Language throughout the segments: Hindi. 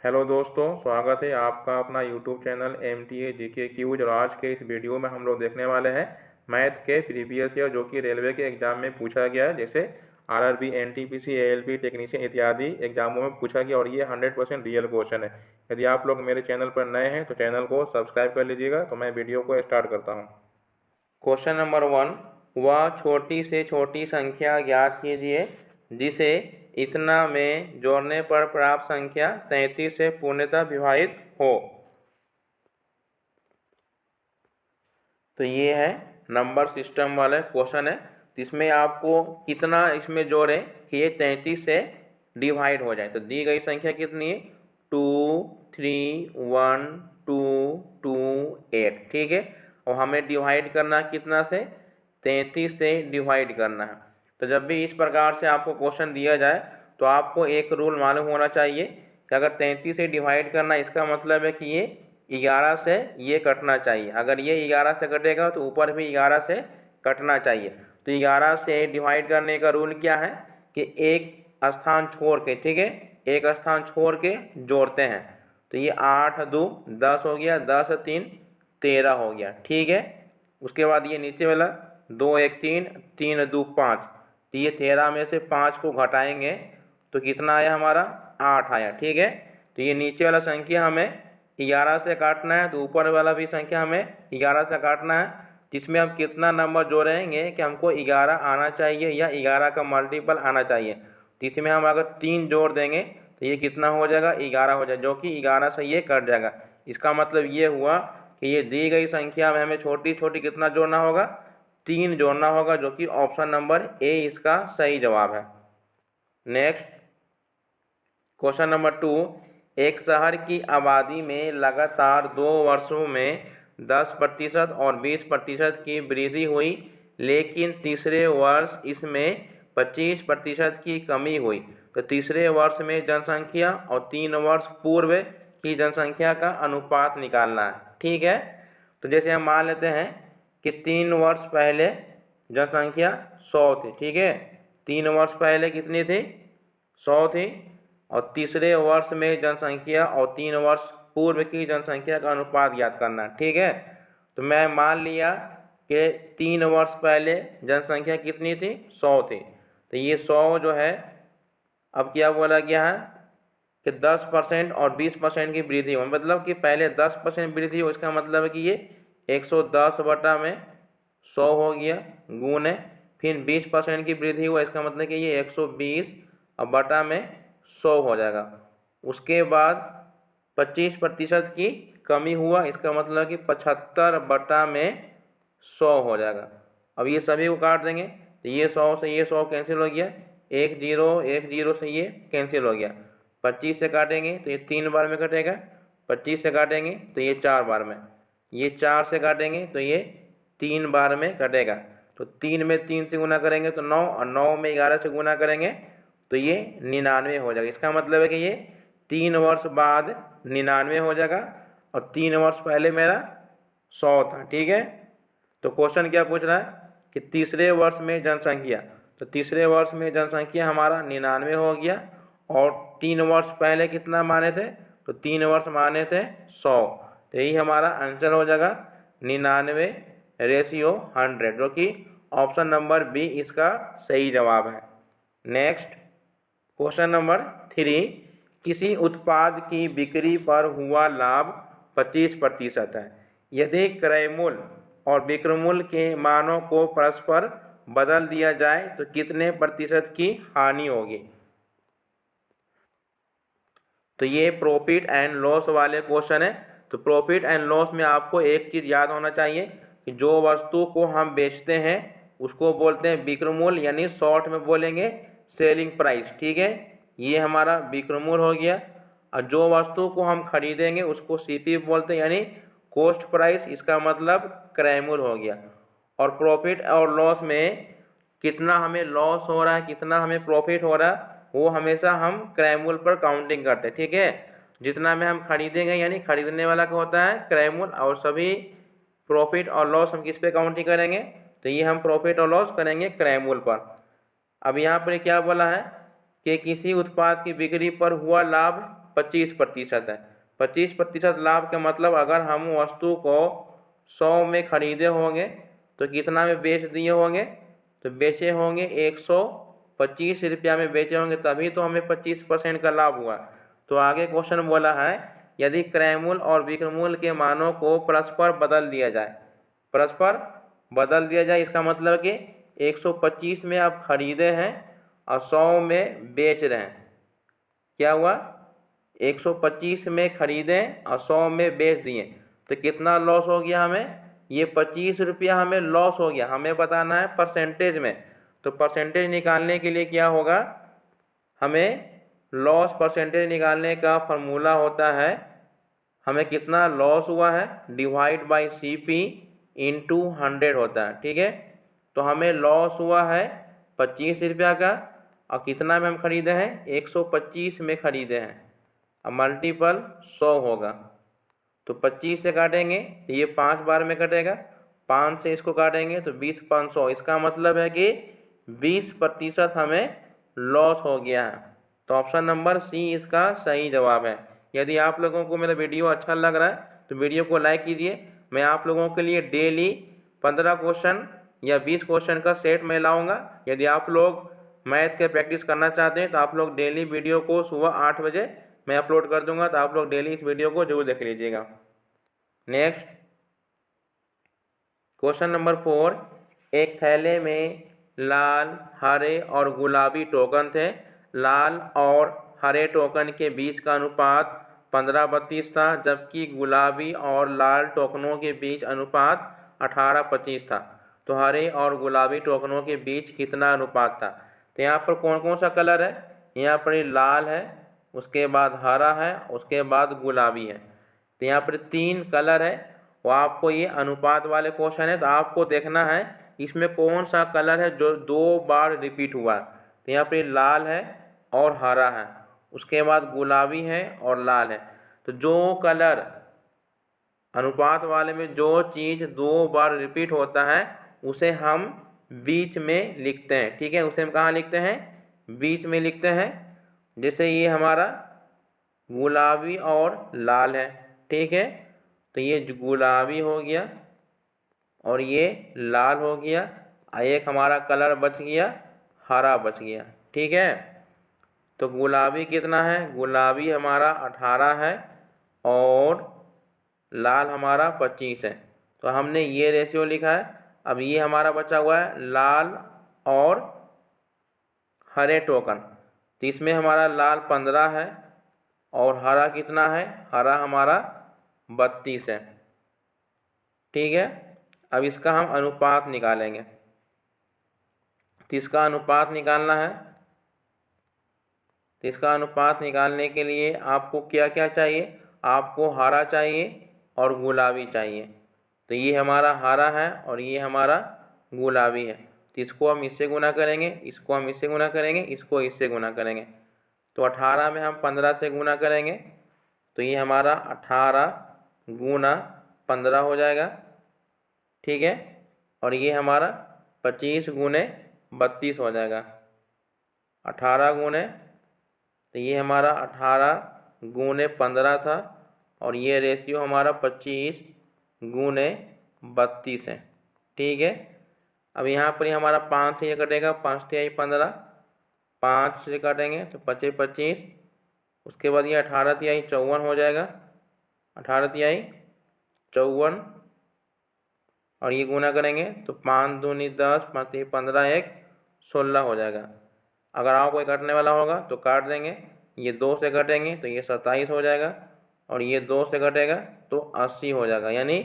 हेलो दोस्तों, स्वागत है आपका अपना YouTube channel MTA GK quiz. और आज के इस वीडियो में हम लोग देखने वाले हैं मैथ के प्रीवियस ईयर जो कि रेलवे के एग्जाम में पूछा गया है, जैसे RRB, NTPC, ALP टेक्नीशियन इत्यादि एग्जामों में पूछा गया। और ये 100% रियल क्वेश्चन है। यदि आप लोग मेरे चैनल पर नए हैं तो चैनल को सब्सक्राइब कर लीजिएगा। तो मैं वीडियो को स्टार्ट करता हूँ। क्वेश्चन नंबर 1, वह छोटी से छोटी संख्या ज्ञात कीजिए जिसे इतना में जोड़ने पर प्राप्त संख्या 33 से पूर्णतः विभाजित हो। तो ये है नंबर सिस्टम वाला क्वेश्चन है, जिसमें आपको कितना इसमें जोड़े कि ये 33 से डिवाइड हो जाए। तो दी गई संख्या कितनी है? 2 3 1 2 2 8। ठीक है, और हमें डिवाइड करना कितना से? 33 से डिवाइड करना है। तो जब भी इस प्रकार से आपको क्वेश्चन दिया जाए तो आपको एक रूल मालूम होना चाहिए कि अगर 33 से डिवाइड करना, इसका मतलब है कि ये 11 से ये कटना चाहिए। अगर ये 11 से कटेगा तो ऊपर भी 11 से कटना चाहिए। तो 11 से डिवाइड करने का रूल क्या है कि एक स्थान छोड़ के, ठीक है, एक स्थान छोड़ के जोड़ते हैं। तो ये 8 2 10 हो गया, 10 3 13 हो गया। ठीक है, उसके बाद ये नीचे वाला 2 1 3 3 2 5। तो ये 13 में से 5 को घटाएंगे तो कितना आया हमारा? 8 आया। ठीक है, तो ये नीचे वाला संख्या हमें 11 से काटना है, तो ऊपर वाला भी संख्या हमें 11 से काटना है। जिसमें हम कितना नंबर जोड़ेंगे कि हमको 11 आना चाहिए या 11 का मल्टीपल आना चाहिए। तो इसमें हम अगर 3 जोड़ देंगे तो ये कितना हो जाएगा? 11 हो जाएगा, जो कि 11 से ये कट जाएगा। इसका मतलब ये हुआ कि ये दी गई संख्या में हमें छोटी छोटी कितना जोड़ना होगा? 3 जोड़ना होगा, जो कि ऑप्शन नंबर ए इसका सही जवाब है। नेक्स्ट क्वेश्चन नंबर 2, एक शहर की आबादी में लगातार 2 वर्षों में 10% और 20% की वृद्धि हुई, लेकिन तीसरे वर्ष इसमें 25% की कमी हुई। तो तीसरे वर्ष में जनसंख्या और 3 वर्ष पूर्व की जनसंख्या का अनुपात निकालना है। ठीक है, तो जैसे हम मान लेते हैं कि 3 वर्ष पहले जनसंख्या 100 थी। ठीक है, 3 वर्ष पहले कितनी थी? 100 थी। और तीसरे वर्ष में जनसंख्या और 3 वर्ष पूर्व की जनसंख्या का अनुपात ज्ञात करना। ठीक है, तो मैं मान लिया कि 3 वर्ष पहले जनसंख्या कितनी थी? 100 थी। तो ये 100 जो है, अब क्या बोला गया है कि 10% और 20% की वृद्धि हो, मतलब कि पहले 10% वृद्धि हो। इसका मतलब है कि ये 110 बटा में 100 हो गया, गुणे फिर 20% की वृद्धि हुआ। इसका मतलब कि ये 120 और बटा में 100 हो जाएगा। उसके बाद 25% की कमी हुआ, इसका मतलब कि 75 बटा में 100 हो जाएगा। अब ये सभी को काट देंगे तो ये 100 से ये 100 कैंसिल हो गया, 1 0 से ये कैंसिल हो गया। 25 से काटेंगे तो ये 3 बार में कटेगा, 25 से काटेंगे तो ये 4 बार में, ये 4 से काटेंगे तो ये 3 बार में कटेगा। तो 3 में 3 से गुना करेंगे तो 9, और 9 में 11 से गुना करेंगे तो ये 99 हो जाएगा। इसका मतलब है कि ये 3 वर्ष बाद 99 हो जाएगा, और 3 वर्ष पहले मेरा 100 था। ठीक है, तो क्वेश्चन क्या पूछ रहा है कि तीसरे वर्ष में जनसंख्या, तो तीसरे वर्ष में जनसंख्या हमारा 99 हो गया, और 3 वर्ष पहले कितना माने थे? तो 3 वर्ष माने थे 100। तो यही हमारा आंसर हो जाएगा 99/100, जो कि ऑप्शन नंबर बी इसका सही जवाब है। नेक्स्ट क्वेश्चन नंबर 3, किसी उत्पाद की बिक्री पर हुआ लाभ 25% है। यदि क्रय मूल्य और विक्रय मूल्य के मानों को परस्पर बदल दिया जाए तो कितने प्रतिशत की हानि होगी? तो ये प्रॉफिट एंड लॉस वाले क्वेश्चन है। तो प्रॉफिट एंड लॉस में आपको एक चीज़ याद होना चाहिए कि जो वस्तु को हम बेचते हैं उसको बोलते हैं विक्रय मूल्य, यानी शॉर्ट में बोलेंगे सेलिंग प्राइस। ठीक है, ये हमारा विक्रय मूल्य हो गया। और जो वस्तु को हम खरीदेंगे उसको सीपी बोलते हैं, यानी कॉस्ट प्राइस। इसका मतलब क्रय मूल्य हो गया। और प्रॉफिट और लॉस में कितना हमें लॉस हो रहा है, कितना हमें प्रॉफिट हो रहा है, वो हमेशा हम क्रय मूल्य पर काउंटिंग करते हैं। ठीक है, जितना में हम खरीदेंगे, यानी खरीदने वाला का होता है क्रय मूल्य, और सभी प्रॉफिट और लॉस हम किस पे काउंटिंग करेंगे? तो ये हम प्रॉफिट और लॉस करेंगे क्रय मूल्य पर। अब यहाँ पर क्या बोला है कि किसी उत्पाद की बिक्री पर हुआ लाभ 25% है। 25% लाभ का मतलब अगर हम वस्तु को 100 में खरीदे होंगे तो कितना में बेच दिए होंगे, तो बेचे होंगे 125 रुपया में बेचे होंगे, तभी तो हमें 25% का लाभ हुआ। तो आगे क्वेश्चन बोला है यदि क्रय मूल्य और विक्रय मूल्य के मानों को परस्पर बदल दिया जाए, परस्पर बदल दिया जाए इसका मतलब कि 125 में आप खरीदे हैं और 100 में बेच रहे हैं। क्या हुआ, 125 में खरीदें और 100 में बेच दिए, तो कितना लॉस हो गया हमें, ये 25 रुपया हमें लॉस हो गया। हमें बताना है परसेंटेज में, तो परसेंटेज निकालने के लिए क्या होगा, हमें लॉस परसेंटेज निकालने का फॉर्मूला होता है, हमें कितना लॉस हुआ है डिवाइड बाई CP इंटू 100 होता है। ठीक है, तो हमें लॉस हुआ है 25 रुपया का और कितना में हम खरीदे हैं, 125 में खरीदे हैं, अब मल्टीपल 100 होगा, तो 25 से काटेंगे तो ये 5 बार में कटेगा, 5 से इसको काटेंगे तो 20 500, इसका मतलब है कि 20% हमें लॉस हो गया है। तो ऑप्शन नंबर सी इसका सही जवाब है। यदि आप लोगों को मेरा वीडियो अच्छा लग रहा है तो वीडियो को लाइक कीजिए। मैं आप लोगों के लिए डेली 15 क्वेश्चन या 20 क्वेश्चन का सेट मैं लाऊंगा। यदि आप लोग मैथ के प्रैक्टिस करना चाहते हैं तो आप लोग डेली वीडियो को सुबह 8 बजे मैं अपलोड कर दूंगा, तो आप लोग डेली इस वीडियो को जरूर देख लीजिएगा। नेक्स्ट क्वेश्चन नंबर 4, एक थैले में लाल, हरे और गुलाबी टोकन थे। लाल और हरे टोकन के बीच का अनुपात 15-32 था, जबकि गुलाबी और लाल टोकनों के बीच अनुपात 18-25 था। तो हरे और गुलाबी टोकनों के बीच कितना अनुपात था। तो यहाँ पर कौन कौन सा कलर है, यहाँ पर लाल है, उसके बाद हरा है, उसके बाद गुलाबी है। तो यहाँ पर 3 कलर है, वो आपको ये अनुपात वाले क्वेश्चन है, तो आपको देखना है इसमें कौन सा कलर है जो 2 बार रिपीट हुआ है। तो यहाँ पर लाल है और हरा है, उसके बाद गुलाबी है और लाल है। तो जो कलर अनुपात वाले में जो चीज़ 2 बार रिपीट होता है उसे हम बीच में लिखते हैं। ठीक है, उसे हम कहाँ लिखते हैं, बीच में लिखते हैं। जैसे ये हमारा गुलाबी और लाल है, ठीक है, तो ये गुलाबी हो गया और ये लाल हो गया, एक हमारा कलर बच गया, हरा बच गया। ठीक है, तो गुलाबी कितना है, गुलाबी हमारा 18 है और लाल हमारा 25 है। तो हमने ये रेशियो लिखा है। अब ये हमारा बचा हुआ है लाल और हरे टोकन, तो इसमें हमारा लाल 15 है और हरा कितना है, हरा हमारा 32 है। ठीक है, अब इसका हम अनुपात निकालेंगे। तो इसका अनुपात निकालना है, तो इसका अनुपात निकालने के लिए आपको क्या क्या चाहिए, आपको हरा चाहिए और गुलाबी चाहिए। तो ये हमारा हरा है और ये हमारा गुलाबी है, तो इसको हम इससे गुना करेंगे, इसको हम इससे गुना करेंगे, इसको इससे गुना करेंगे। तो 18 में हम 15 से गुना करेंगे, तो ये हमारा 18 गुना 15 हो जाएगा। ठीक है, और ये हमारा 25 गुने 32 हो जाएगा। 18 गुने, तो ये हमारा 18 गुने 15 था और ये रेशियो हमारा 25 गुने 32 है। ठीक है, अब यहाँ पर हमारा 5 से ये कटेगा, 5 तिहाई 15, 5 से काटेंगे तो 25 25, उसके बाद ये 18 तिहाई 54 हो जाएगा, 18 तिहाई 54 और ये गुना करेंगे तो 5 दूनी 10, 5 तिहाई 15, 1 16 हो जाएगा। अगर आपको कोई काटने वाला होगा तो काट देंगे, ये 2 से कटेंगे तो ये 27 हो जाएगा और ये 2 से कटेगा तो 80 हो जाएगा, यानी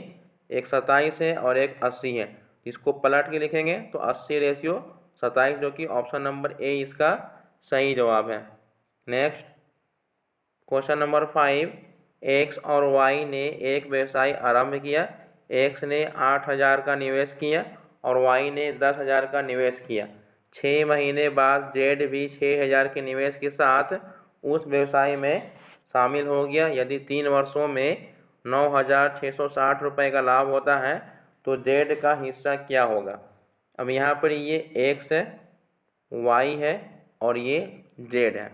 एक 27 है और एक 80 है। इसको पलट के लिखेंगे तो 80 रेशियो 27, जो कि ऑप्शन नंबर ए इसका सही जवाब है। नेक्स्ट क्वेश्चन नंबर 5, एक्स और वाई ने एक व्यवसाय आरंभ किया। एक्स ने 8,000 का निवेश किया और वाई ने 10,000 का निवेश किया। 6 महीने बाद जेड भी 6,000 के निवेश के साथ उस व्यवसाय में शामिल हो गया। यदि 3 वर्षों में 9,660 रुपये का लाभ होता है तो जेड का हिस्सा क्या होगा। अब यहाँ पर ये एक्स है, वाई है और ये जेड है।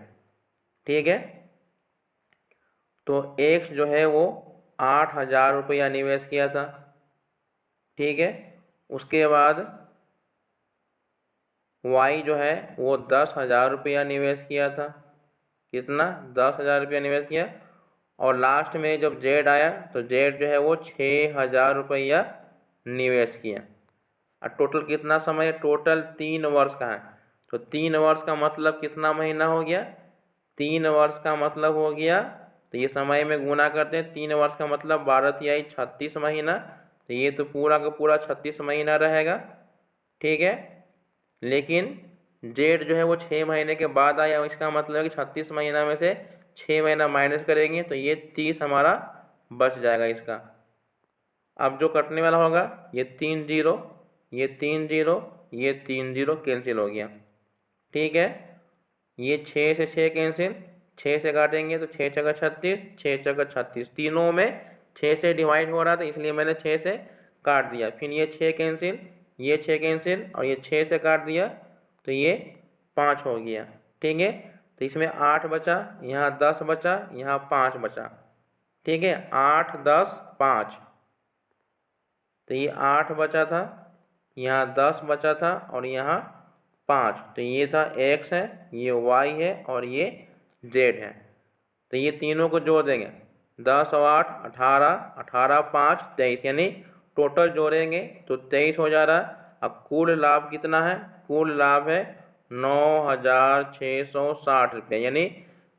ठीक है, तो एक्स जो है वो 8,000 रुपया निवेश किया था, ठीक है। उसके बाद वाई जो है वो 10,000 रुपया निवेश किया था, कितना, 10,000 रुपया निवेश किया। और लास्ट में जब जेड आया तो जेड जो है वो 6,000 रुपया निवेश किया। और टोटल कितना समय है, टोटल 3 वर्ष का है। तो 3 वर्ष का मतलब कितना महीना हो गया, 3 वर्ष का मतलब हो गया, तो ये समय में गुना करते हैं, 3 वर्ष का मतलब 12 तिहाई 36 महीना, तो ये तो पूरा का पूरा 36 महीना रहेगा, ठीक है। लेकिन जेड जो है वो 6 महीने के बाद आया, इसका मतलब है कि 36 महीना में से 6 महीना माइनस करेंगे तो ये 30 हमारा बच जाएगा इसका। अब जो कटने वाला होगा ये 3 जीरो, ये 3 जीरो, ये 3 जीरो कैंसिल हो गया, ठीक है। ये 6 से 6 कैंसिल, 6 से काटेंगे तो 6 छक्का 36, 6 छक्का 36, तीनों में 6 से डिवाइड हो रहा था इसलिए मैंने 6 से काट दिया। फिर ये 6 कैंसिल, ये 6 कैंसिल और ये 6 से काट दिया तो ये 5 हो गया, ठीक है। तो इसमें 8 बचा, यहाँ 10 बचा, यहाँ 5 बचा, ठीक है। 8, 10, 5, तो ये 8 बचा था, यहाँ 10 बचा था और यहाँ 5, तो ये था x है, ये y है और ये z है। तो ये तीनों को जोड़ देंगे, 10 और 8 18, 18 5 23, यानी टोटल जोड़ेंगे तो 23 हो जा रहा है। अब कुल लाभ कितना है, कुल लाभ है 9,660 रुपये, यानी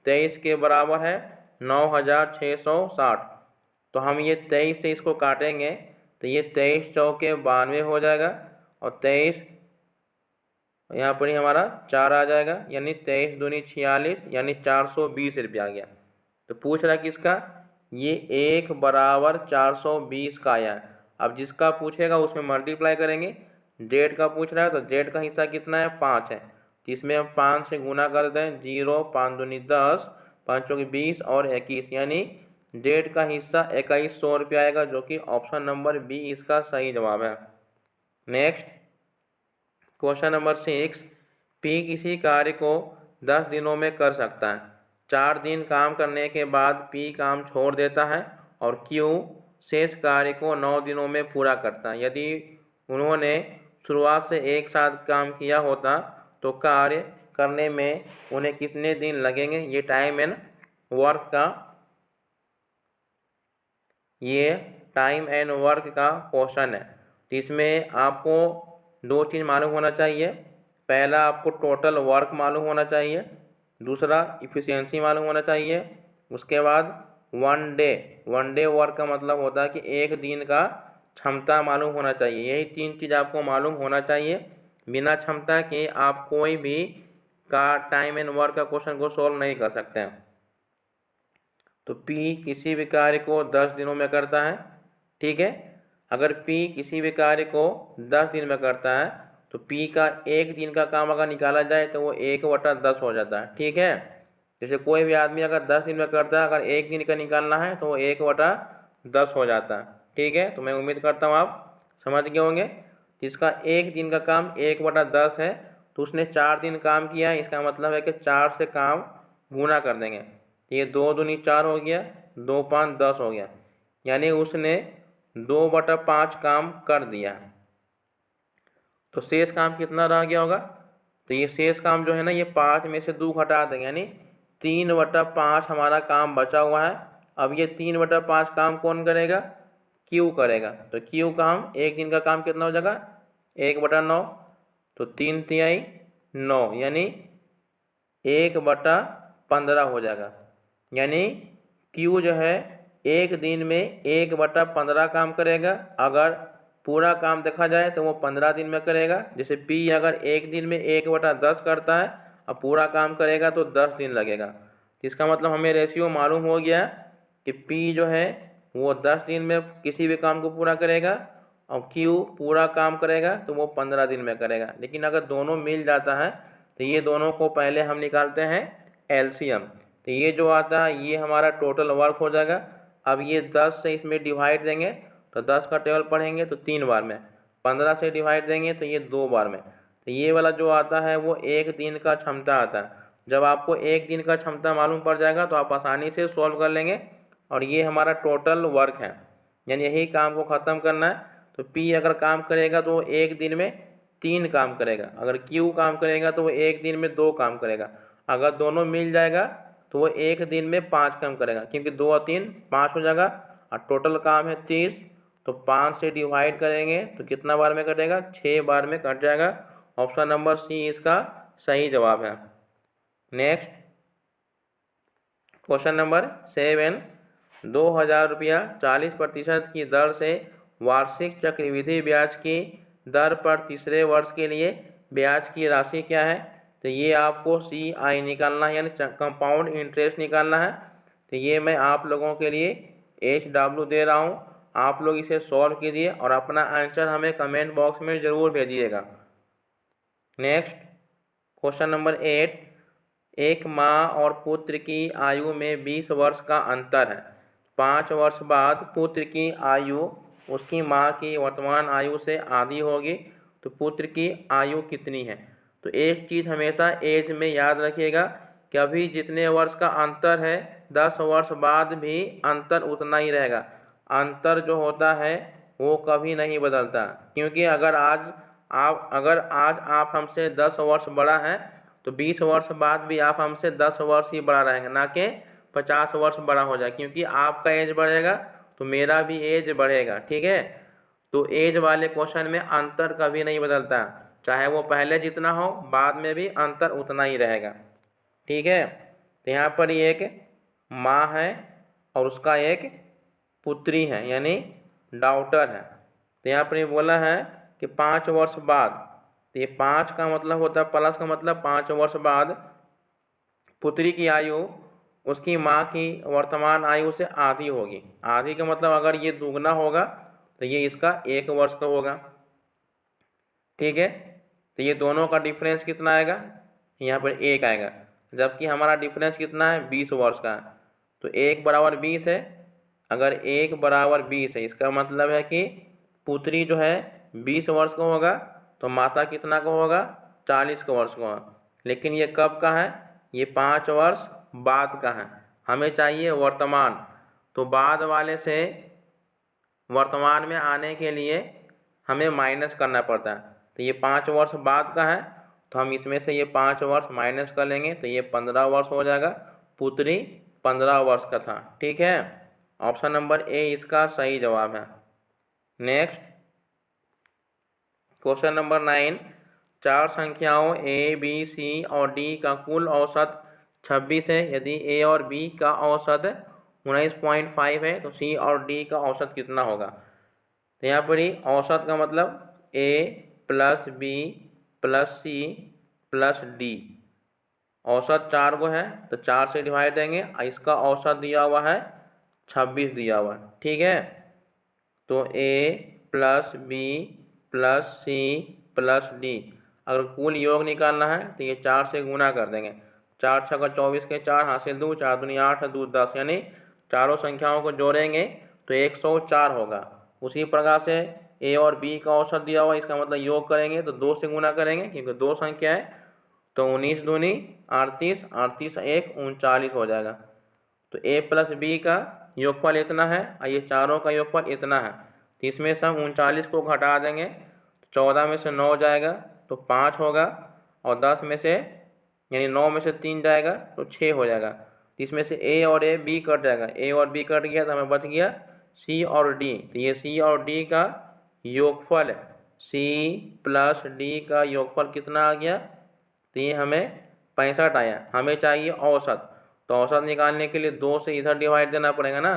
23 के बराबर है 9,660। तो हम ये 23 से इसको काटेंगे तो ये 23 चौके 92 हो जाएगा और 23 यहाँ पर ही हमारा 4 आ जाएगा, यानी 23 दूनी 46, यानी 420 रुपया आ गया। तो पूछ रहा है किसका, ये 1 बराबर 420 का आया है। अब जिसका पूछेगा उसमें मल्टीप्लाई करेंगे, जेड का पूछ रहा है तो जेड का हिस्सा कितना है, 5 है, तो इसमें हम 5 से गुना कर दें, 0 5 दूनी 10, 5 चौके 20 और 21, यानी जेड का हिस्सा 2100 रुपया आएगा, जो कि ऑप्शन नंबर बी इसका सही जवाब है। नेक्स्ट क्वेश्चन नंबर 6, पी किसी कार्य को 10 दिनों में कर सकता है। 4 दिन काम करने के बाद पी काम छोड़ देता है और क्यू शेष कार्य को 9 दिनों में पूरा करता है। यदि उन्होंने शुरुआत से एक साथ काम किया होता तो कार्य करने में उन्हें कितने दिन लगेंगे। ये टाइम एंड वर्क का, ये टाइम एंड वर्क का क्वेश्चन है। तो इसमें आपको 2 चीज़ मालूम होना चाहिए। पहला आपको टोटल वर्क मालूम होना चाहिए, दूसरा इफ़िशियंसी मालूम होना चाहिए। उसके बाद वन डे वर्क का मतलब होता है कि एक दिन का क्षमता मालूम होना चाहिए। यही 3 चीज़ आपको मालूम होना चाहिए। बिना क्षमता के आप कोई भी का टाइम एंड वर्क का क्वेश्चन को सॉल्व नहीं कर सकते हैं। तो P किसी भी कार्य को 10 दिनों में करता है, ठीक है। अगर P किसी भी कार्य को 10 दिन में करता है तो P का एक दिन का काम अगर निकाला जाए तो वो 1/10 हो जाता है, ठीक है। जैसे कोई भी आदमी अगर 10 दिन में करता है, अगर एक दिन का निकालना है तो वो 1/10 हो जाता है, ठीक है। तो मैं उम्मीद करता हूँ आप समझ गए होंगे। जिसका एक दिन का काम 1/10 है तो उसने 4 दिन काम किया है, इसका मतलब है कि 4 से काम गुना कर देंगे, ये 2 दूनी 4 हो गया, 2 5 10 हो गया, यानी उसने 2/5 काम कर दिया। तो शेष काम कितना रह गया होगा, तो ये शेष काम जो है ना ये 5 में से 2 घटा देंगे, यानी 3/5 हमारा काम बचा हुआ है। अब ये 3/5 काम कौन करेगा, क्यू करेगा। तो क्यू का हम एक दिन का काम कितना हो जाएगा, 1/9, तो 3 तिहाई 9, यानी 1/15 हो जाएगा। यानी Q जो है एक दिन में 1/15 काम करेगा। अगर पूरा काम देखा जाए तो वो 15 दिन में करेगा। जैसे P अगर एक दिन में 1/10 करता है और पूरा काम करेगा तो 10 दिन लगेगा। इसका मतलब हमें रेशियो मालूम हो गया कि P जो है वो 10 दिन में किसी भी काम को पूरा करेगा और Q पूरा काम करेगा तो वो 15 दिन में करेगा। लेकिन अगर दोनों मिल जाता है तो ये दोनों को पहले हम निकालते हैं एलसीएम। तो ये जो आता है ये हमारा टोटल वर्क हो जाएगा। अब ये 10 से इसमें डिवाइड देंगे तो 10 का टेबल पढ़ेंगे तो 3 बार में, 15 से डिवाइड देंगे तो ये 2 बार में। तो ये वाला जो आता है वो एक दिन का क्षमता आता है। जब आपको एक दिन का क्षमता मालूम पड़ जाएगा तो आप आसानी से सॉल्व कर लेंगे। और ये हमारा टोटल वर्क है, यानी यही काम को ख़त्म करना है। तो P अगर काम करेगा तो वो एक दिन में 3 काम करेगा, अगर Q काम करेगा तो वो एक दिन में 2 काम करेगा, अगर दोनों मिल जाएगा तो वो एक दिन में 5 काम करेगा, क्योंकि 2 और 3 5 हो जाएगा और टोटल काम है 30। तो 5 से डिवाइड करेंगे तो कितना बार में कटेगा, 6 बार में कट जाएगा। ऑप्शन नंबर सी इसका सही जवाब है। नेक्स्ट क्वेश्चन नंबर 7, 2000 रुपया 40% की दर से वार्षिक चक्रवृद्धि ब्याज की दर पर तीसरे वर्ष के लिए ब्याज की राशि क्या है। तो ये आपको CI निकालना है, यानी कंपाउंड इंटरेस्ट निकालना है। तो ये मैं आप लोगों के लिए HW दे रहा हूँ, आप लोग इसे सॉल्व कीजिए और अपना आंसर हमें कमेंट बॉक्स में ज़रूर भेजिएगा। नेक्स्ट क्वेश्चन नंबर 8, एक माँ और पुत्र की आयु में 20 वर्ष का अंतर है। 5 वर्ष बाद पुत्र की आयु उसकी माँ की वर्तमान आयु से आधी होगी, तो पुत्र की आयु कितनी है। तो एक चीज़ हमेशा एज में याद रखिएगा कि अभी जितने वर्ष का अंतर है 10 वर्ष बाद भी अंतर उतना ही रहेगा। अंतर जो होता है वो कभी नहीं बदलता, क्योंकि अगर आज आप हमसे 10 वर्ष बड़ा हैं तो 20 वर्ष बाद भी आप हमसे 10 वर्ष ही बड़ा रहेंगे, ना कि 50 वर्ष बड़ा हो जाए, क्योंकि आपका एज बढ़ेगा तो मेरा भी एज बढ़ेगा। ठीक है, तो एज वाले क्वेश्चन में अंतर कभी नहीं बदलता, चाहे वो पहले जितना हो बाद में भी अंतर उतना ही रहेगा। ठीक है, तो यहाँ पर ये एक माँ है और उसका एक पुत्री है, यानी डॉटर है। तो यहाँ पर ये बोला है कि 5 वर्ष बाद, तो ये 5 का मतलब होता है प्लस का मतलब 5 वर्ष बाद पुत्री की आयु उसकी माँ की वर्तमान आयु से आधी होगी। आधी का मतलब अगर ये दुगना होगा तो ये इसका 1 वर्ष का होगा। ठीक है, तो ये दोनों का डिफरेंस कितना आएगा, यहाँ पर 1 आएगा, जबकि हमारा डिफरेंस कितना है 20 वर्ष का है। तो 1 बराबर 20 है, अगर 1 बराबर 20 है इसका मतलब है कि पुत्री जो है 20 वर्ष का होगा तो माता कितना का होगा, 40 का वर्ष का होगा। लेकिन ये कब का है, ये 5 वर्ष बाद का है। हमें चाहिए वर्तमान, तो बाद वाले से वर्तमान में आने के लिए हमें माइनस करना पड़ता है। तो ये 5 वर्ष बाद का है तो हम इसमें से ये 5 वर्ष माइनस कर लेंगे तो ये 15 वर्ष हो जाएगा। पुत्री 15 वर्ष का था। ठीक है, ऑप्शन नंबर ए इसका सही जवाब है। नेक्स्ट क्वेश्चन नंबर 9, 4 संख्याओं A, B, C और D का कुल औसत 26 है। यदि A और B का औसत 19.5 है तो C और D का औसत कितना होगा। तो यहाँ पर ही औसत का मतलब A plus B plus C plus D, औसत 4 को है तो 4 से डिवाइड देंगे, इसका औसत दिया हुआ है 26 दिया हुआ है। ठीक है, तो A plus B plus C plus D, अगर कुल योग निकालना है तो ये 4 से गुना कर देंगे। 4 छक्का 24 के 4 हासिल 2, 4 दूनी 8 2 10, यानी चारों संख्याओं को जोड़ेंगे तो 104 होगा। उसी प्रकार से A और B का औसत दिया हुआ, इसका मतलब योग करेंगे तो 2 से गुना करेंगे, क्योंकि 2 संख्या है, तो 19 दूनी 38, 38 1 39 हो जाएगा। तो A प्लस B का योगफल इतना है और ये चारों का योगफल इतना है, तो इसमें से हम 39 को घटा देंगे, 14 में से 9 जाएगा तो 5 होगा, और 10 में से यानी 9 में से 3 जाएगा तो 6 हो जाएगा। तो इसमें से A और B कट जाएगा, A और B कट गया तो हमें बच गया C और D। तो ये C और D का योगफल है, C प्लस D का योगफल कितना आ गया, तो ये हमें 65 आया। हमें चाहिए औसत, तो औसत निकालने के लिए 2 से इधर डिवाइड देना पड़ेगा ना,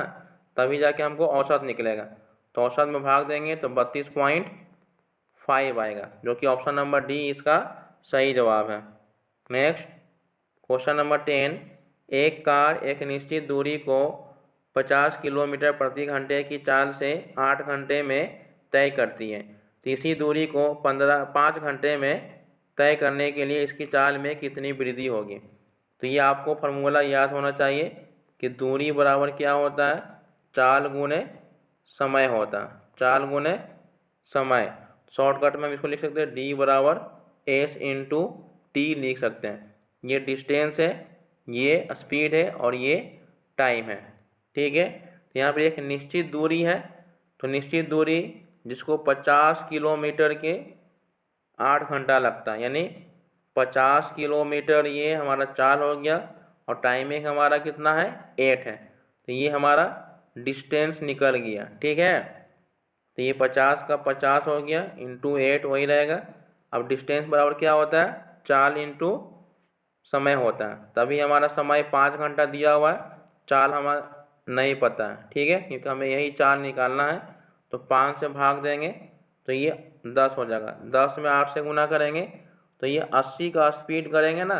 तभी जाके हमको औसत निकलेगा। तो औसत में भाग देंगे तो 32.5 आएगा, जो कि ऑप्शन नंबर डी इसका सही जवाब है। नेक्स्ट क्वेश्चन नंबर 10, एक कार एक निश्चित दूरी को 50 किलोमीटर प्रति घंटे की चाल से 8 घंटे में तय करती है। इसी दूरी को 5 घंटे में तय करने के लिए इसकी चाल में कितनी वृद्धि होगी। तो ये आपको फार्मूला याद होना चाहिए कि दूरी बराबर क्या होता है, चाल गुने समय होता है, चाल गुने समय। शॉर्टकट में हम इसको लिख सकते हैं D बराबर S इंटू टी लिख सकते हैं। ये डिस्टेंस है, ये स्पीड है और ये टाइम है। ठीक है, तो यहाँ पर एक निश्चित दूरी है, तो निश्चित दूरी जिसको 50 किलोमीटर के 8 घंटा लगता है, यानी 50 किलोमीटर ये हमारा चाल हो गया और टाइमिंग हमारा कितना है 8 है। तो ये हमारा डिस्टेंस निकल गया, ठीक है। तो ये 50 का 50 हो गया इंटू 8 वही रहेगा। अब डिस्टेंस बराबर क्या होता है, चाल इंटू समय होता है। तभी हमारा समय 5 घंटा दिया हुआ है, चाल हमारा नहीं पता है, ठीक है, क्योंकि हमें यही चाल निकालना है। तो 5 से भाग देंगे तो ये 10 हो जाएगा, 10 में 8 से गुना करेंगे तो ये 80 का स्पीड करेंगे ना,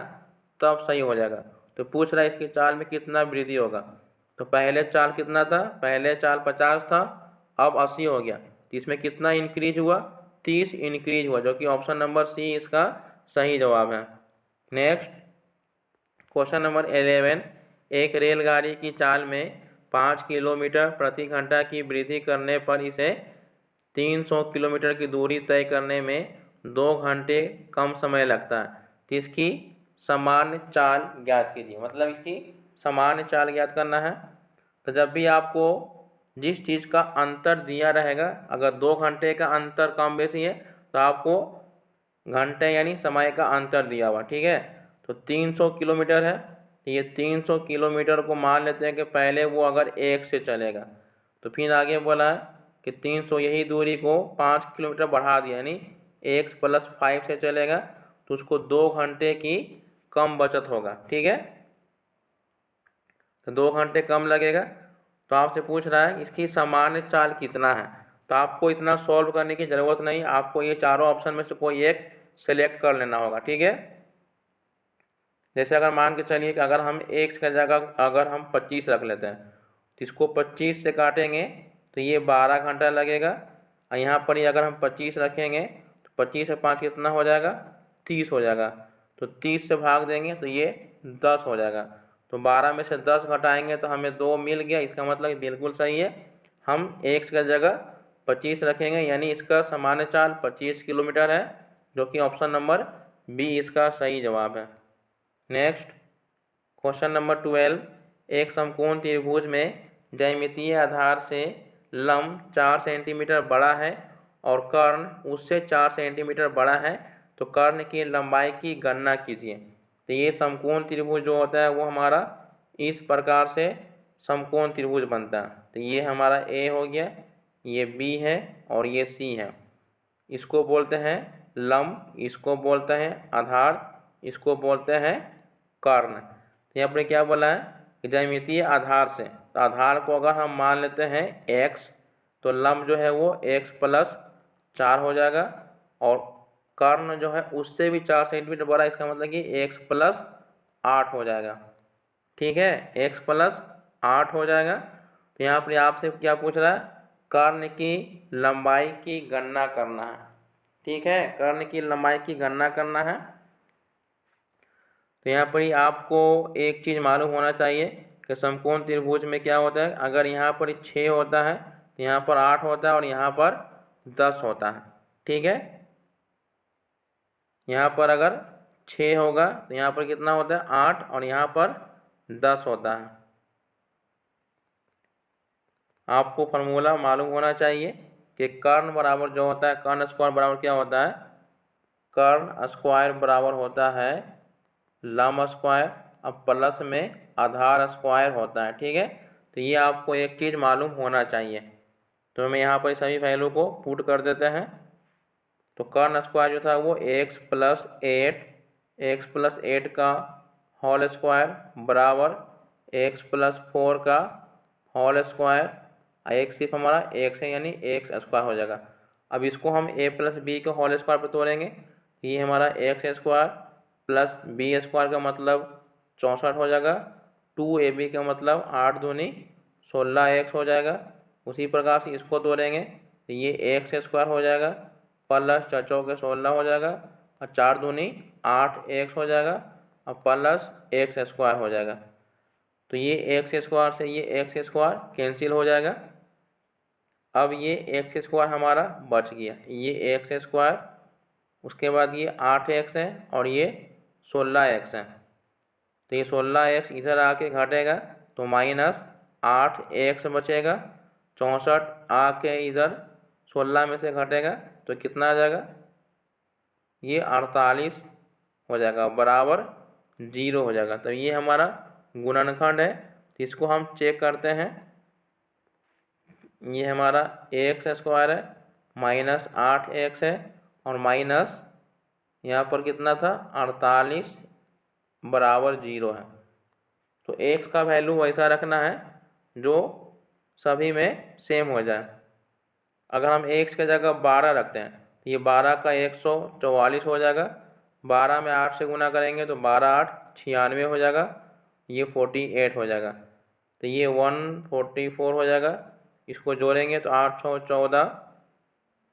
तब सही हो जाएगा। तो पूछ रहा है इसकी चाल में कितना वृद्धि होगा। तो पहले चाल कितना था, पहले चाल 50 था, अब 80 हो गया। तो इसमें कितना इंक्रीज हुआ, 30 इंक्रीज हुआ, जो कि ऑप्शन नंबर सी इसका सही जवाब है। नेक्स्ट क्वेश्चन नंबर 11, एक रेलगाड़ी की चाल में 5 किलोमीटर प्रति घंटा की वृद्धि करने पर इसे 300 किलोमीटर की दूरी तय करने में 2 घंटे कम समय लगता है। तो इसकी सामान्य चाल ज्ञात कीजिए, मतलब इसकी सामान्य चाल ज्ञात करना है। तो जब भी आपको जिस चीज़ का अंतर दिया रहेगा, अगर 2 घंटे का अंतर कम बेसी है तो आपको घंटे यानी समय का अंतर दिया हुआ, ठीक है। तो 300 किलोमीटर है, तो ये 300 किलोमीटर को मान लेते हैं कि पहले वो अगर 1 से चलेगा, तो फिर आगे बोला है कि 300 यही दूरी को 5 किलोमीटर बढ़ा दिया, यानी x + 5 से चलेगा, तो उसको 2 घंटे की कम बचत होगा, ठीक है। तो 2 घंटे कम लगेगा। तो आपसे पूछ रहा है इसकी सामान्य चाल कितना है। तो आपको इतना सॉल्व करने की ज़रूरत नहीं, आपको ये चारों ऑप्शन में से कोई एक सेलेक्ट कर लेना होगा, ठीक है। जैसे अगर मान के चलिए कि अगर हम x की जगह अगर हम 25 रख लेते हैं, तो इसको 25 से काटेंगे तो ये 12 घंटा लगेगा। और यहाँ पर ही अगर हम 25 रखेंगे तो 25 से 5 कितना हो जाएगा, 30 हो जाएगा। तो 30 से भाग देंगे तो ये 10 हो जाएगा। तो 12 में से 10 घटाएंगे तो हमें 2 मिल गया, इसका मतलब बिल्कुल सही है। हम x की जगह 25 रखेंगे, यानी इसका सामान्य चाल 25 किलोमीटर है, जो कि ऑप्शन नंबर बी इसका सही जवाब है। नेक्स्ट क्वेश्चन नंबर 12, एक समकोण त्रिभुज में ज्यामितीय आधार से लंब 4 सेंटीमीटर बड़ा है और कर्ण उससे 4 सेंटीमीटर बड़ा है, तो कर्ण की लंबाई की गणना कीजिए। तो ये समकोण त्रिभुज जो होता है वो हमारा इस प्रकार से समकोण त्रिभुज बनता है। तो ये हमारा ए हो गया, ये बी है और ये सी है। इसको बोलते हैं लंब, इसको बोलते हैं आधार, इसको बोलते हैं कर्ण। तो यहाँ पर क्या बोला है कि ज्यामितीय आधार से, तो आधार को अगर हम मान लेते हैं x, तो लंब जो है वो x + 4 हो जाएगा, और कर्ण जो है उससे भी 4 सेंटीमीटर बड़ा, इसका मतलब कि x + 8 हो जाएगा, ठीक है, x + 8 हो जाएगा। तो यहाँ पर आपसे क्या पूछ रहा है, कर्ण की लंबाई की गणना करना है, ठीक है, कर्ण की लंबाई की गणना करना है। तो यहाँ पर ही आपको एक चीज़ मालूम होना चाहिए कि समकोण त्रिभुज में क्या होता है, अगर यहाँ पर 6 होता है तो यहाँ पर 8 होता है और यहाँ पर 10 होता है, ठीक है। यहाँ पर अगर 6 होगा तो यहाँ पर कितना होता है 8 और यहाँ पर 10 होता है। आपको फार्मूला मालूम होना चाहिए कि कर्ण बराबर जो होता है, कर्ण स्क्वायर बराबर क्या होता है, कर्ण स्क्वायर बराबर होता है लंब स्क्वायर, अब प्लस में आधार स्क्वायर होता है, ठीक है। तो ये आपको एक चीज़ मालूम होना चाहिए। तो मैं यहाँ पर सभी वैल्यू को पुट कर देते हैं। तो कर्ण स्क्वायर जो था वो x + 8 का होल स्क्वायर बराबर x + 4 का होल स्क्वायर, एक सिर्फ हमारा x है यानी x स्क्वायर हो जाएगा। अब इसको हम a + b के होल स्क्वायर पर तोड़ेंगे, ये हमारा x स्क्वायर + b स्क्वायर का मतलब 64 हो जाएगा, 2ab का मतलब 8 दूनी 16x हो जाएगा। उसी प्रकार से इसको तोड़ेंगे तो ये x स्क्वायर हो जाएगा प्लस 4 चौके 16 हो जाएगा और 4 दूनी 8x हो जाएगा और प्लस x स्क्वायर हो जाएगा। तो ये x स्क्वायर से ये x स्क्वायर कैंसिल हो जाएगा। अब ये x स्क्वायर हमारा बच गया, ये x स्क्वायर, उसके बाद ये 8x है और ये 16x है। तो ये 16x इधर आके घटेगा तो 8x बचेगा, 64 आके इधर 16 में से घटेगा तो कितना आ जाएगा, ये 48 हो जाएगा, बराबर 0 हो जाएगा। तो ये हमारा गुणनखंड है। तो इसको हम चेक करते हैं। ये हमारा ax² है माइनस 8x है और माइनस यहाँ पर कितना था 48 बराबर 0 है। तो x का वैल्यू वैसा रखना है जो सभी में सेम हो जाए। अगर हम x की जगह 12 रखते हैं तो ये 12 का 144 हो जाएगा। 12 में 8 से गुना करेंगे तो 12 8 96 हो जाएगा, ये 48 हो जाएगा। तो ये 144 हो जाएगा। इसको जोड़ेंगे तो 8 6 14,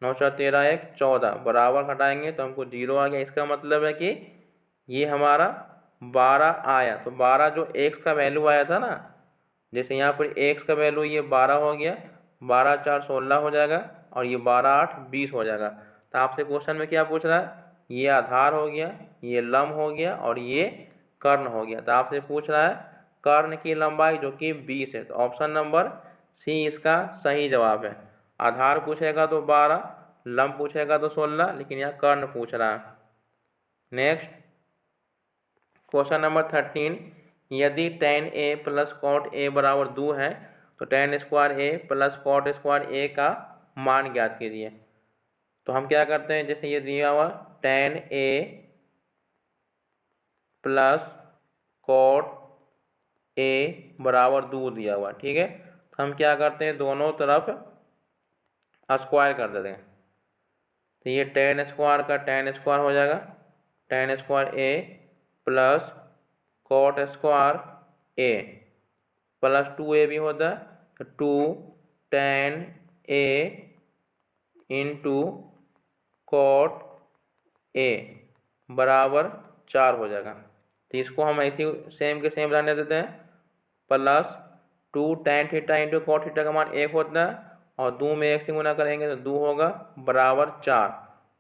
9 4 13 1 14, बराबर हटाएंगे तो हमको 0 आ गया। इसका मतलब है कि ये हमारा 12 आया। तो 12 जो x का वैल्यू आया था ना, जैसे यहाँ पर x का वैल्यू ये 12 हो गया, 12 4 16 हो जाएगा और ये 12 8 20 हो जाएगा। तो आपसे क्वेश्चन में क्या पूछ रहा है, ये आधार हो गया, ये लंब हो गया और ये कर्ण हो गया। तो आपसे पूछ रहा है कर्ण की लंबाई जो कि 20 है। तो ऑप्शन नंबर सी इसका सही जवाब है। आधार पूछेगा तो 12, लंब पूछेगा तो 16, लेकिन यहाँ कर्ण पूछ रहा है। नेक्स्ट क्वेश्चन नंबर 13, यदि tan a plus cot a बराबर 2 है तो tan square a plus cot square a का मान ज्ञात कीजिए। तो हम क्या करते हैं, जैसे ये दिया हुआ tan a plus cot a बराबर 2 दिया हुआ, ठीक है। तो हम क्या करते हैं, दोनों तरफ स्क्वायर कर देते हैं। तो ये tan स्क्वायर का tan स्क्वायर हो जाएगा, tan square a plus cot square a plus 2a भी होता है, तो 2 tan a into cot a बराबर 4 हो जाएगा। तो इसको हम ऐसे सेम के सेम रहने देते हैं, plus 2 tan theta into cot theta का मान 1 होता है और 2 में 1 से गुना करेंगे तो 2 होगा, बराबर 4।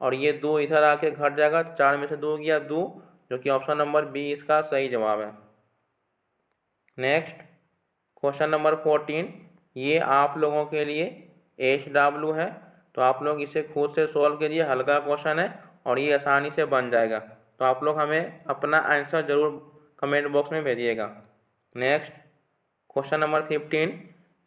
और ये 2 इधर आके घट जाएगा, 4 में से 2 गया 2, जो कि ऑप्शन नंबर बी इसका सही जवाब है। नेक्स्ट क्वेश्चन नंबर 14, ये आप लोगों के लिए HW है। तो आप लोग इसे खुद से सॉल्व कीजिए, हल्का क्वेश्चन है और ये आसानी से बन जाएगा। तो आप लोग हमें अपना आंसर ज़रूर कमेंट बॉक्स में भेजिएगा। नेक्स्ट क्वेश्चन नंबर 15,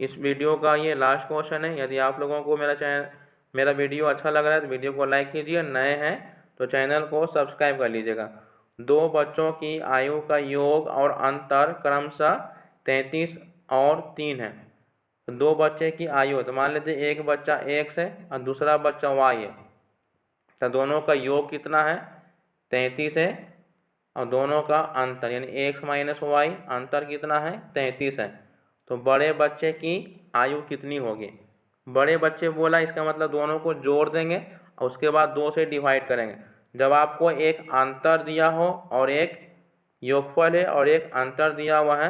इस वीडियो का ये लास्ट क्वेश्चन है। यदि आप लोगों को मेरा वीडियो अच्छा लग रहा है तो वीडियो को लाइक कीजिए, नए हैं तो चैनल को सब्सक्राइब कर लीजिएगा। दो बच्चों की आयु का योग और अंतर क्रमशः 33 और 3 है। तो दो बच्चे की आयु, तो मान लेते एक बच्चा x है और दूसरा बच्चा y है। तो दोनों का योग कितना है, 33 है और दोनों का अंतर यानी x माइनस वाई अंतर कितना है, 33 है। तो बड़े बच्चे की आयु कितनी होगी, बड़े बच्चे बोला, इसका मतलब दोनों को जोड़ देंगे और उसके बाद 2 से डिवाइड करेंगे। जब आपको एक अंतर दिया हो और एक योगफल है और एक अंतर दिया हुआ है,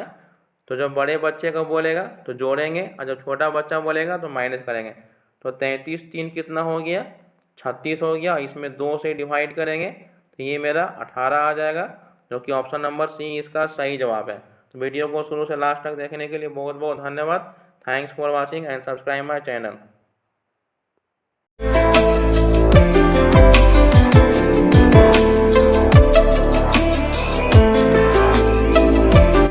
तो जब बड़े बच्चे को बोलेगा तो जोड़ेंगे और जब छोटा बच्चा बोलेगा तो माइनस करेंगे। तो 33 3 कितना हो गया, 36 हो गया। इसमें 2 से डिवाइड करेंगे तो ये मेरा 18 आ जाएगा, जो कि ऑप्शन नंबर सी इसका सही जवाब है। तो वीडियो को शुरू से लास्ट तक देखने के लिए बहुत बहुत धन्यवाद। Thanks for watching and subscribe my channel.